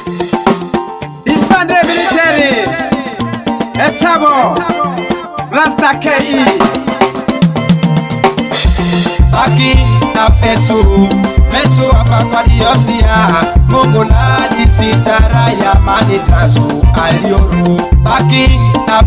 Infante military Etabo Rasta KE Baki na Mesu afa kwa diosia Mungu na disitara ya mani trasu alioru Baki na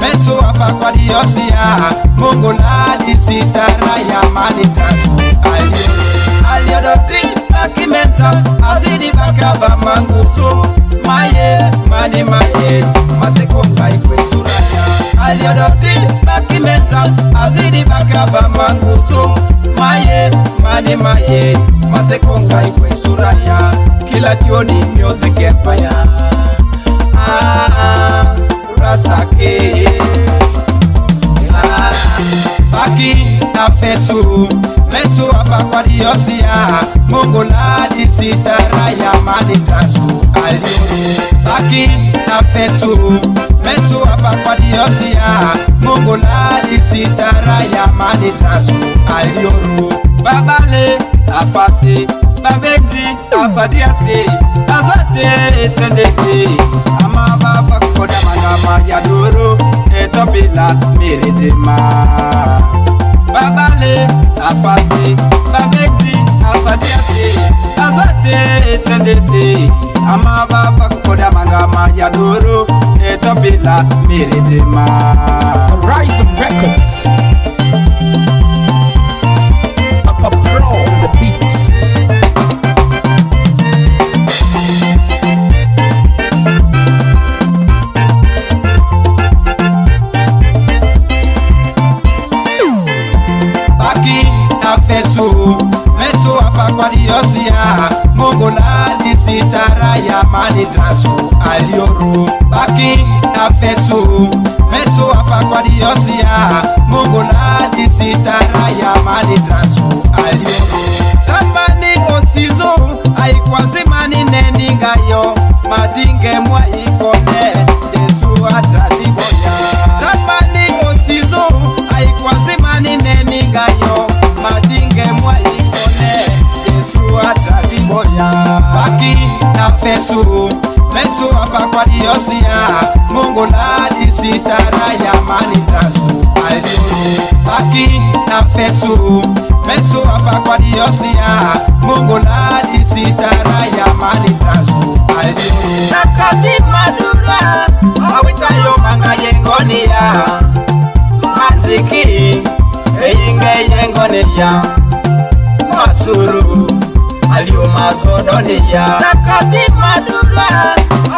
Mesu afa kwa diosia Mungu na disitara ya mani trasu alioru Aliodotri baki menza azidi bakaba manguzo Maye mani maye matekonga ikwe suraya Aliodotri baki menza azidi bakaba manguzo Maye mani maye matekonga ikwe suraya Kila tioni music empire Rasta KE Baki na Mesu afa kwa diosia Mungu na disitara ya mani trasu alioru Baki na Mesu afa kwa diosia Mungu na disitara ya mani trasu alioru Babale afase Babenji afadiase Azate sendese Ama baba koda manama ya doro Etopila miridema Babale afase Babenji afadiase Azate sendese Ama baba koda manama ya doro Etopila miridema Horizon Records Papa Pro on the beats Baki na Mesu afa kwa diosia Mungu na disitara ya mani trasu alioru Baki na Mesu afa kwa diosia Mungu na disitara ya mani trasu alioru Tambani osizo aikwazi mani neningayo Madinge mwa ikone Yesu adrati boya Tambani osizo aikwazi mani neningayo Madinge mwa ikone Yesu adrati boya Baki na Mesu afa kwa diosia Mungu na disitara ya mani trasu alioru Baki na Mesu afa kwa diosia Mungu na disitara ya mani trasu alioru Nakati madura awitayo manga yengonia Manziki eyinge yengonia Masuru alio masodonia Nakati madura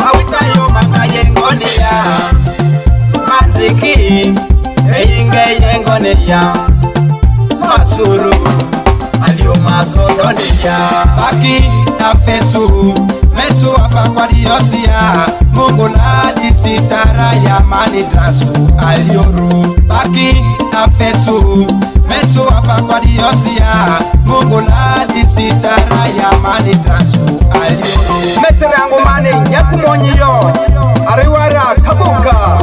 awitayo manga yengonia Manziki eyinge yengonia Masuru alio masodonia Baki na Mesu afa kwa diosia Mungu na disitara ya mani trasu alioru Baki na Mesu afa kwa diosia Mungu na disitara ya mani trasu alioru Metere yangu mane nyakumonyiyo Ariwara kabuka